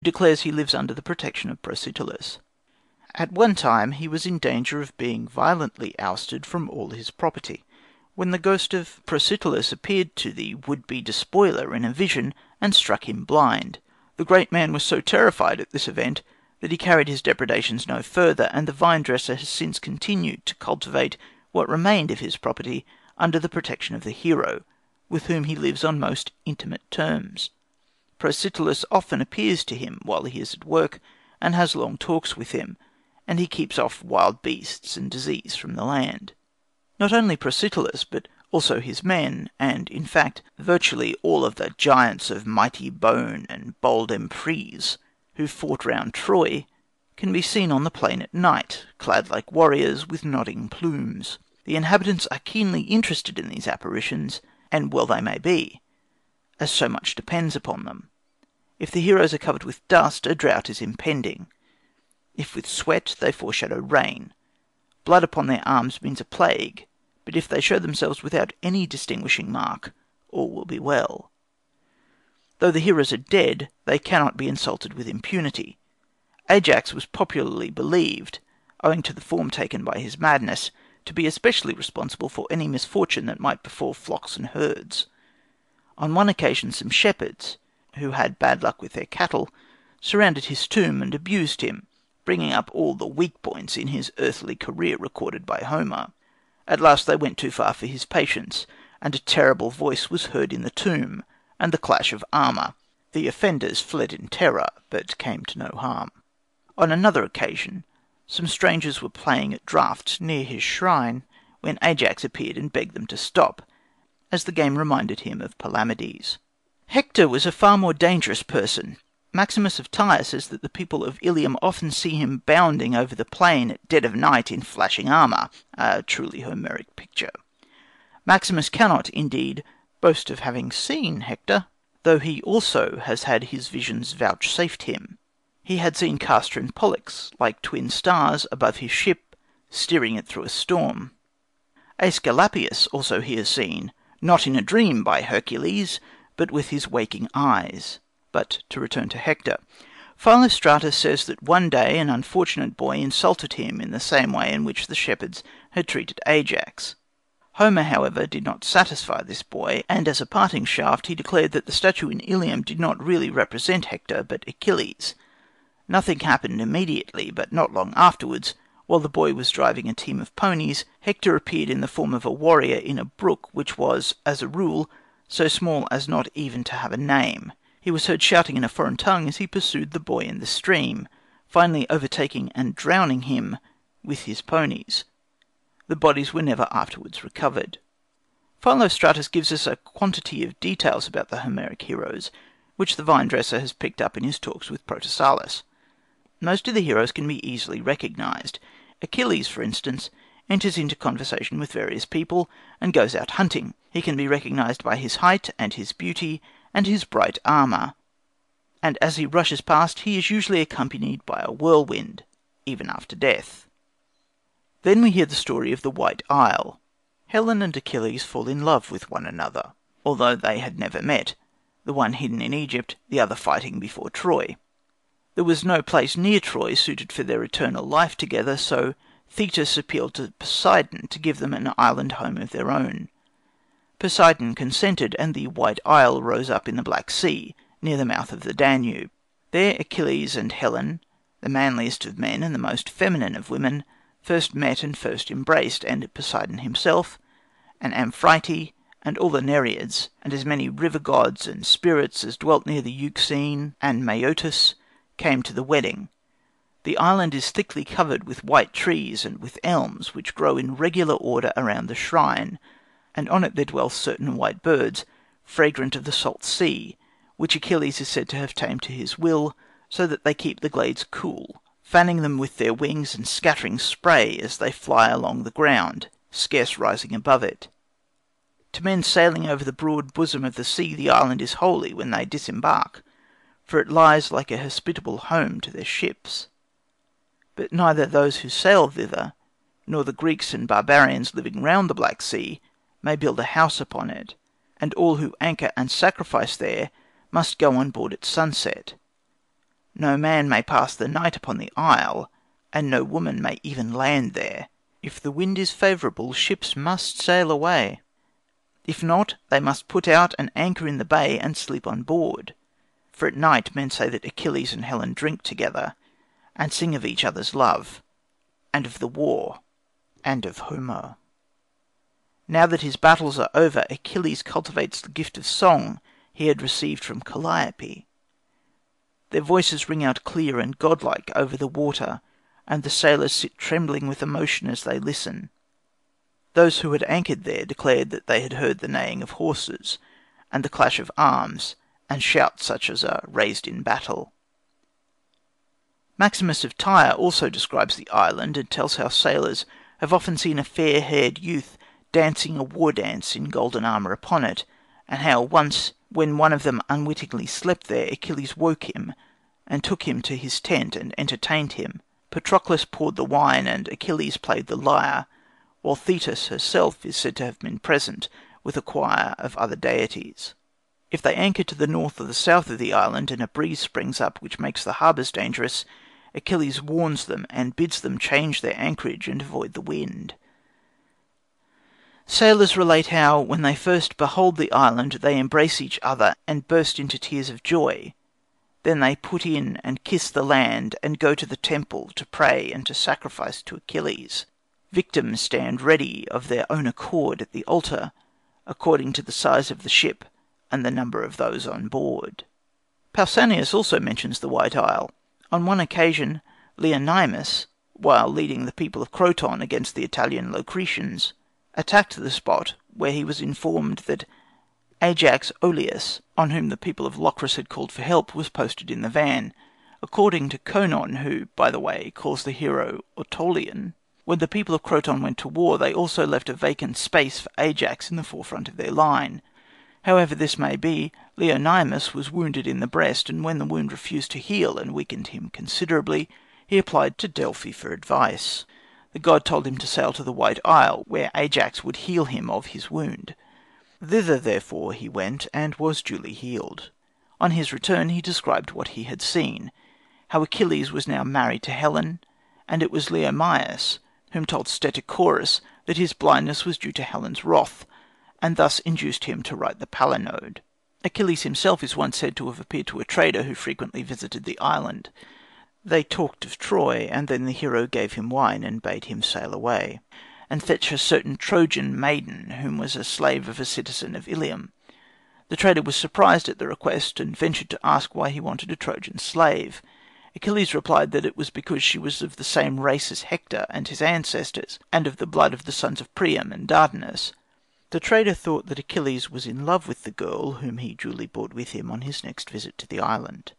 declares he lives under the protection of Protesilaus. At one time he was in danger of being violently ousted from all his property, when the ghost of Protesilaus appeared to the would-be despoiler in a vision, and struck him blind. The great man was so terrified at this event that he carried his depredations no further, and the vine-dresser has since continued to cultivate what remained of his property under the protection of the hero, with whom he lives on most intimate terms. Protesilaus often appears to him while he is at work, and has long talks with him, and he keeps off wild beasts and disease from the land. Not only Protesilaus, but also his men, and, in fact, virtually all of the giants of mighty bone and bold emprise who fought round Troy, can be seen on the plain at night, clad like warriors with nodding plumes. The inhabitants are keenly interested in these apparitions, and well they may be, as so much depends upon them. If the heroes are covered with dust, a drought is impending. If with sweat, they foreshadow rain. Blood upon their arms means a plague, but if they show themselves without any distinguishing mark, all will be well. Though the heroes are dead, they cannot be insulted with impunity. Ajax was popularly believed, owing to the form taken by his madness, to be especially responsible for any misfortune that might befall flocks and herds. On one occasion some shepherds, who had bad luck with their cattle, surrounded his tomb and abused him, bringing up all the weak points in his earthly career recorded by Homer. At last they went too far for his patience, and a terrible voice was heard in the tomb, and the clash of armour. The offenders fled in terror, but came to no harm. On another occasion, some strangers were playing at draughts near his shrine, when Ajax appeared and begged them to stop, as the game reminded him of Palamedes. Hector was a far more dangerous person. Maximus of Tyre says that the people of Ilium often see him bounding over the plain at dead of night in flashing armour, a truly Homeric picture. Maximus cannot, indeed, boast of having seen Hector, though he also has had his visions vouchsafed him. He had seen Castor and Pollux, like twin stars, above his ship, steering it through a storm. Aesculapius also he has seen, not in a dream by Hercules, but with his waking eyes. But to return to Hector. Philostratus says that one day an unfortunate boy insulted him in the same way in which the shepherds had treated Ajax. Homer, however, did not satisfy this boy, and as a parting shaft he declared that the statue in Ilium did not really represent Hector, but Achilles. Nothing happened immediately, but not long afterwards, while the boy was driving a team of ponies, Hector appeared in the form of a warrior in a brook which was, as a rule, so small as not even to have a name. He was heard shouting in a foreign tongue as he pursued the boy in the stream, finally overtaking and drowning him with his ponies. The bodies were never afterwards recovered. Philostratus gives us a quantity of details about the Homeric heroes, which the vine-dresser has picked up in his talks with Protesilaus. Most of the heroes can be easily recognized. Achilles, for instance, enters into conversation with various people, and goes out hunting. He can be recognized by his height and his beauty, and his bright armour, and as he rushes past he is usually accompanied by a whirlwind, even after death. Then we hear the story of the White Isle. Helen and Achilles fall in love with one another, although they had never met, the one hidden in Egypt, the other fighting before Troy. There was no place near Troy suited for their eternal life together, so Thetis appealed to Poseidon to give them an island home of their own. Poseidon consented, and the White Isle rose up in the Black Sea, near the mouth of the Danube. There Achilles and Helen, the manliest of men and the most feminine of women, first met and first embraced, and Poseidon himself, and Amphitrite, and all the Nereids, and as many river gods and spirits as dwelt near the Euxine and Maeotis, came to the wedding. The island is thickly covered with white trees and with elms, which grow in regular order around the shrine, and on it there dwell certain white birds, fragrant of the salt sea, which Achilles is said to have tamed to his will, so that they keep the glades cool, fanning them with their wings and scattering spray as they fly along the ground, scarce rising above it. To men sailing over the broad bosom of the sea the island is holy when they disembark, for it lies like a hospitable home to their ships. But neither those who sail thither, nor the Greeks and barbarians living round the Black Sea, may build a house upon it, and all who anchor and sacrifice there must go on board at sunset. No man may pass the night upon the isle, and no woman may even land there. If the wind is favourable, ships must sail away. If not, they must put out and anchor in the bay and sleep on board. For at night men say that Achilles and Helen drink together, and sing of each other's love, and of the war, and of Homer. Now that his battles are over, Achilles cultivates the gift of song he had received from Calliope. Their voices ring out clear and godlike over the water, and the sailors sit trembling with emotion as they listen. Those who had anchored there declared that they had heard the neighing of horses, and the clash of arms, and shouts such as are raised in battle. Maximus of Tyre also describes the island, and tells how sailors have often seen a fair-haired youth dancing a war dance in golden armour upon it, and how once, when one of them unwittingly slept there, Achilles woke him, and took him to his tent and entertained him. Patroclus poured the wine, and Achilles played the lyre, while Thetis herself is said to have been present with a choir of other deities. If they anchor to the north or the south of the island, and a breeze springs up which makes the harbours dangerous, Achilles warns them, and bids them change their anchorage and avoid the wind. Sailors relate how, when they first behold the island, they embrace each other and burst into tears of joy. Then they put in and kiss the land, and go to the temple to pray and to sacrifice to Achilles. Victims stand ready of their own accord at the altar, according to the size of the ship and the number of those on board. Pausanias also mentions the White Isle. On one occasion, Leonymus, while leading the people of Croton against the Italian Locrians, attacked the spot where he was informed that Ajax Oileus, on whom the people of Locris had called for help, was posted in the van, according to Conon, who, by the way, calls the hero Autoleon. When the people of Croton went to war, they also left a vacant space for Ajax in the forefront of their line. However this may be, Leonymus was wounded in the breast, and when the wound refused to heal and weakened him considerably, he applied to Delphi for advice. The god told him to sail to the White Isle, where Ajax would heal him of his wound. Thither, therefore, he went, and was duly healed. On his return he described what he had seen, how Achilles was now married to Helen, and it was Leonymus whom told Stesichorus that his blindness was due to Helen's wrath, and thus induced him to write the Palinode. Achilles himself is once said to have appeared to a trader who frequently visited the island. They talked of Troy, and then the hero gave him wine and bade him sail away, and fetch a certain Trojan maiden, whom was a slave of a citizen of Ilium. The trader was surprised at the request, and ventured to ask why he wanted a Trojan slave. Achilles replied that it was because she was of the same race as Hector and his ancestors, and of the blood of the sons of Priam and Dardanus. The trader thought that Achilles was in love with the girl, whom he duly brought with him on his next visit to the island.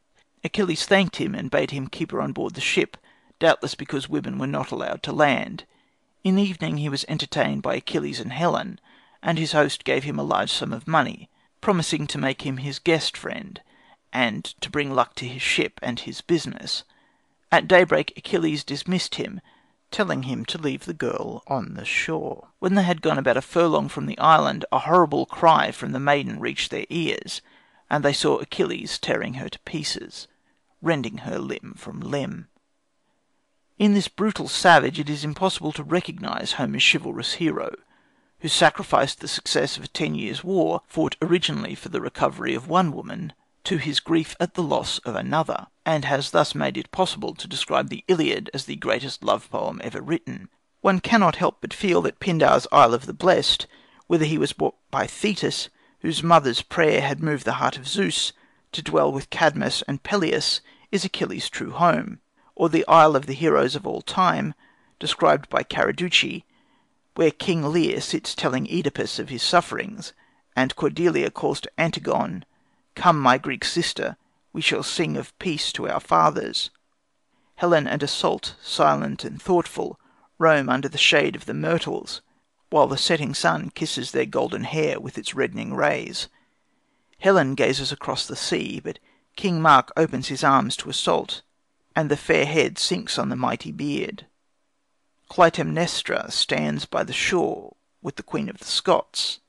Achilles thanked him, and bade him keep her on board the ship, doubtless because women were not allowed to land. In the evening he was entertained by Achilles and Helen, and his host gave him a large sum of money, promising to make him his guest friend, and to bring luck to his ship and his business. At daybreak Achilles dismissed him, telling him to leave the girl on the shore. When they had gone about a furlong from the island, a horrible cry from the maiden reached their ears, and they saw Achilles tearing her to pieces, rending her limb from limb. In this brutal savage it is impossible to recognise Homer's chivalrous hero, who sacrificed the success of a 10 years' war, fought originally for the recovery of one woman, to his grief at the loss of another, and has thus made it possible to describe the Iliad as the greatest love poem ever written. One cannot help but feel that Pindar's Isle of the Blessed, whither he was brought by Thetis, whose mother's prayer had moved the heart of Zeus, to dwell with Cadmus and Peleus, is Achilles' true home, or the Isle of the Heroes of all time, described by Caraducci, where King Lear sits telling Oedipus of his sufferings, and Cordelia calls to Antigone, "Come, my Greek sister, we shall sing of peace to our fathers." Helen and Iseult, silent and thoughtful, roam under the shade of the myrtles, while the setting sun kisses their golden hair with its reddening rays. Helen gazes across the sea, but King Mark opens his arms to Iseult, and the fair head sinks on the mighty beard. Clytemnestra stands by the shore with the Queen of the Scots.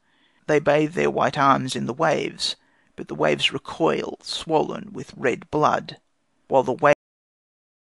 They bathe their white arms in the waves, but the waves recoil, swollen with red blood. while the